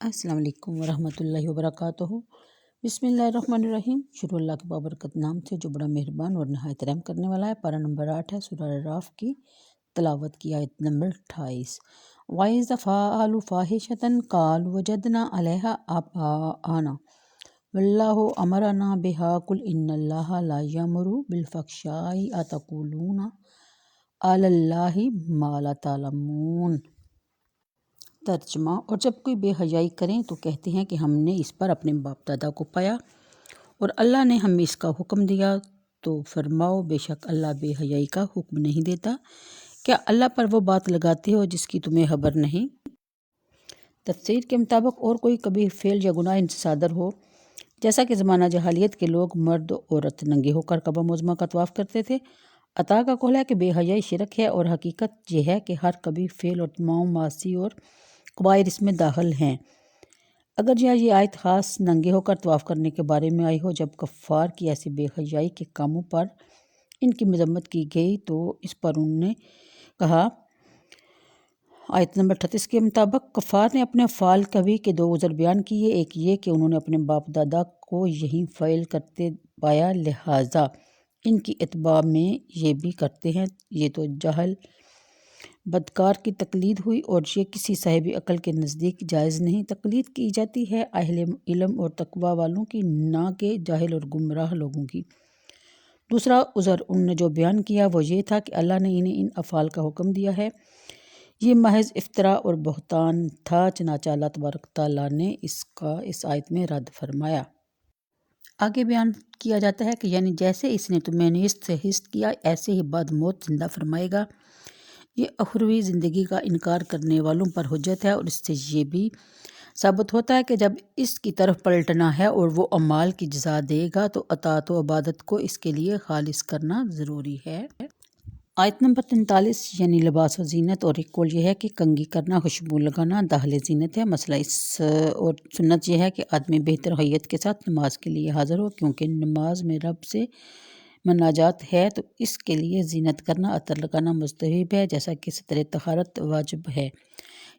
السلام علیکم ورحمۃ اللہ وبرکاتہ۔ بسم اللہ الرحمن الرحیم۔ شروع اللہ کے بابرکت نام سے جو بڑا مہربان اور نہایت رحم کرنے والا ہے۔ پارہ نمبر 8 ہے، سورہ اعراف کی تلاوت کی آیت نمبر 28۔ وَإِذَا فَعَلُوا فَاحِشَةً قَالُوا وَجَدْنَا عَلَيْهَا آبَاءَنَا وَاللَّهُ أَمَرَنَا بِهَا قُلْ إِنَّ اللَّهَ لَا يَأْمُرُ بِالْفَحْشَاءِ أَتَقُولُونَ عَلَى اللَّهِ مَا لَا تَعْلَمُونَ۔ ترجمہ: اور جب کوئی بے حیائی کریں تو کہتے ہیں کہ ہم نے اس پر اپنے باپ دادا کو پایا اور اللہ نے ہمیں اس کا حکم دیا، تو فرماؤ بے شک اللہ بے حیائی کا حکم نہیں دیتا۔ کیا اللہ پر وہ بات لگاتے ہو جس کی تمہیں خبر نہیں؟ تفسیر کے مطابق اور کوئی کبھی فعل یا گناہ ان سے صادر ہو، جیسا کہ زمانہ جاہلیت کے لوگ مرد عورت ننگے ہو کر کعبہ معظمہ کا طواف کرتے تھے۔ عطا کا قول ہے کہ بے حیائی شرک ہے، اور حقیقت یہ ہے کہ ہر کبھی فعل اور تمام معاصی اور کبائر اس میں داخل ہیں۔ اگر یہ آیت خاص ننگے ہو کر طواف کرنے کے بارے میں آئی ہو، جب کفار کی ایسی بے حیائی کے کاموں پر ان کی مذمت کی گئی تو اس پر انہوں نے کہا۔ آیت نمبر 38 کے مطابق کفار نے اپنے افعال کبھی کے دو عذر بیان کیے۔ ایک یہ کہ انہوں نے اپنے باپ دادا کو یہی فعل کرتے پایا، لہٰذا ان کی اتباع میں یہ بھی کرتے ہیں۔ یہ تو جاہل بدکار کی تقلید ہوئی، اور یہ کسی صاحب عقل کے نزدیک جائز نہیں۔ تقلید کی جاتی ہے اہل علم اور تقویٰ والوں کی، نہ کہ جاہل اور گمراہ لوگوں کی۔ دوسرا عذر انہوں نے جو بیان کیا وہ یہ تھا کہ اللہ نے انہیں ان افعال کا حکم دیا ہے۔ یہ محض افتراء اور بہتان تھا، چنانچہ اللہ تبارک تعالیٰ نے اس کا اس آیت میں رد فرمایا۔ آگے بیان کیا جاتا ہے کہ یعنی جیسے اس نے تمہیں نیست سے ہست کیا، ایسے ہی بعد موت زندہ فرمائے گا۔ یہ اخروی زندگی کا انکار کرنے والوں پر حجت ہے، اور اس سے یہ بھی ثابت ہوتا ہے کہ جب اس کی طرف پلٹنا ہے اور وہ اعمال کی جزا دے گا تو اطاعت و عبادت کو اس کے لیے خالص کرنا ضروری ہے۔ آیت نمبر 43 یعنی لباس و زینت، اور ایک قول یہ ہے کہ کنگھی کرنا، خوشبو لگانا داخل زینت ہے۔ مسئلہ اس اور سنت یہ ہے کہ آدمی بہتر حیت کے ساتھ نماز کے لیے حاضر ہو، کیونکہ نماز میں رب سے مناجات ہے، تو اس کے لیے زینت کرنا، عطر لگانا مستحب ہے، جیسا کہ ستر طہارت واجب ہے۔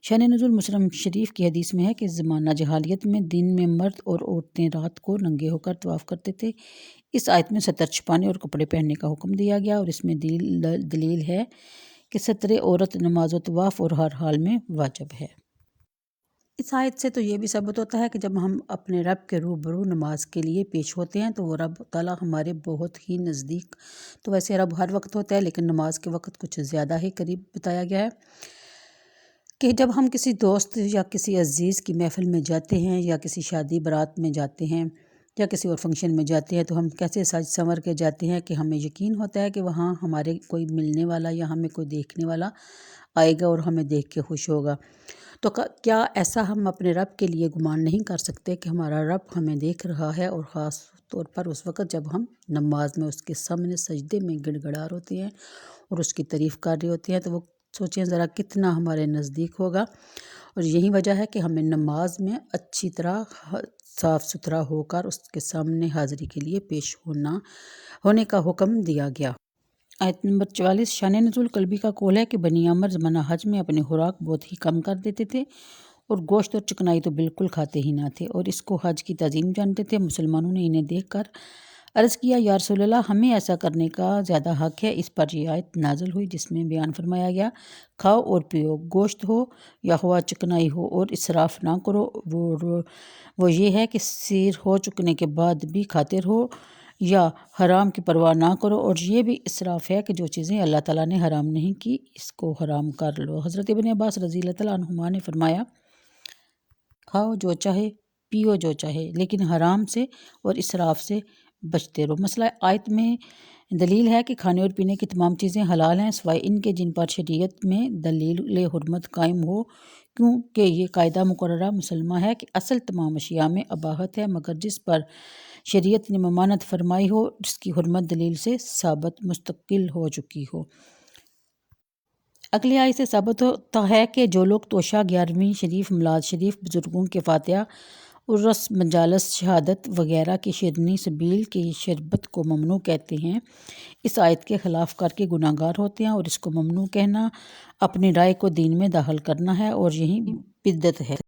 شان نزول مسلم شریف کی حدیث میں ہے کہ زمانہ جاہلیت میں دن میں مرد اور عورتیں رات کو ننگے ہو کر طواف کرتے تھے۔ اس آیت میں ستر چھپانے اور کپڑے پہننے کا حکم دیا گیا، اور اس میں دلیل ہے کہ ستر عورت نماز و طواف اور ہر حال میں واجب ہے۔ اس آیت سے تو یہ بھی ثابت ہوتا ہے کہ جب ہم اپنے رب کے روبرو نماز کے لیے پیش ہوتے ہیں تو وہ رب تعالیٰ ہمارے بہت ہی نزدیک، تو ویسے رب ہر وقت ہوتا ہے لیکن نماز کے وقت کچھ زیادہ ہی قریب بتایا گیا ہے، کہ جب ہم کسی دوست یا کسی عزیز کی محفل میں جاتے ہیں، یا کسی شادی برات میں جاتے ہیں، یا کسی اور فنکشن میں جاتے ہیں، تو ہم کیسے سج سنور کے جاتے ہیں کہ ہمیں یقین ہوتا ہے کہ وہاں ہمارے کوئی ملنے والا یا ہمیں کوئی دیکھنے والا آئے گا اور ہمیں دیکھ کے خوش ہوگا۔ تو کیا ایسا ہم اپنے رب کے لیے گمان نہیں کر سکتے کہ ہمارا رب ہمیں دیکھ رہا ہے، اور خاص طور پر اس وقت جب ہم نماز میں اس کے سامنے سجدے میں گڑ گڑا رہے ہوتے ہیں اور اس کی تعریف کر رہے ہوتے ہیں، تو وہ سوچیں ذرا کتنا ہمارے نزدیک ہوگا۔ اور یہی وجہ ہے کہ ہمیں نماز میں اچھی طرح صاف ستھرا ہو کر اس کے سامنے حاضری کے لیے پیش ہونے کا حکم دیا گیا۔ آیت نمبر 44 شان نزول قلبی کا قول ہے کہ بنی عامر زمانہ حج میں اپنی خوراک بہت ہی کم کر دیتے تھے، اور گوشت اور چکنائی تو بالکل کھاتے ہی نہ تھے، اور اس کو حج کی تعظیم جانتے تھے۔ مسلمانوں نے انہیں دیکھ کر عرض کیا، یا رسول اللہ، ہمیں ایسا کرنے کا زیادہ حق ہے۔ اس پر یہ آیت نازل ہوئی جس میں بیان فرمایا گیا، کھاؤ اور پیو، گوشت ہو یا خواہ چکنائی ہو، اور اسراف نہ کرو۔ وہ یہ ہے کہ سیر ہو چکنے کے بعد بھی کھاتے رہو، یا حرام کی پرواہ نہ کرو، اور یہ بھی اسراف ہے کہ جو چیزیں اللہ تعالیٰ نے حرام نہیں کی اس کو حرام کر لو۔ حضرت ابن عباس رضی اللہ تعالیٰ عنہما نے فرمایا، کھاؤ جو چاہے، پیو جو چاہے، لیکن حرام سے اور اسراف سے بچتے رہو۔ مسئلہ آیت میں دلیل ہے کہ کھانے اور پینے کی تمام چیزیں حلال ہیں سوائے ان کے جن پر شریعت میں دلیل حرمت قائم ہو، کیونکہ یہ قاعدہ مقررہ مسلمہ ہے کہ اصل تمام اشیاء میں اباحت ہے، مگر جس پر شریعت نے ممانعت فرمائی ہو، جس کی حرمت دلیل سے ثابت مستقل ہو چکی ہو۔ اگلی آیت سے ثابت ہوتا ہے کہ جو لوگ توشہ، 11ویں شریف، میلاد شریف، بزرگوں کے فاتحہ، عرس، مجالس، شہادت وغیرہ کی شیرینی سبیل کی شربت کو ممنوع کہتے ہیں، اس آیت کے خلاف کر کے گناہ گار ہوتے ہیں، اور اس کو ممنوع کہنا اپنی رائے کو دین میں داخل کرنا ہے، اور یہی بدعت ہے۔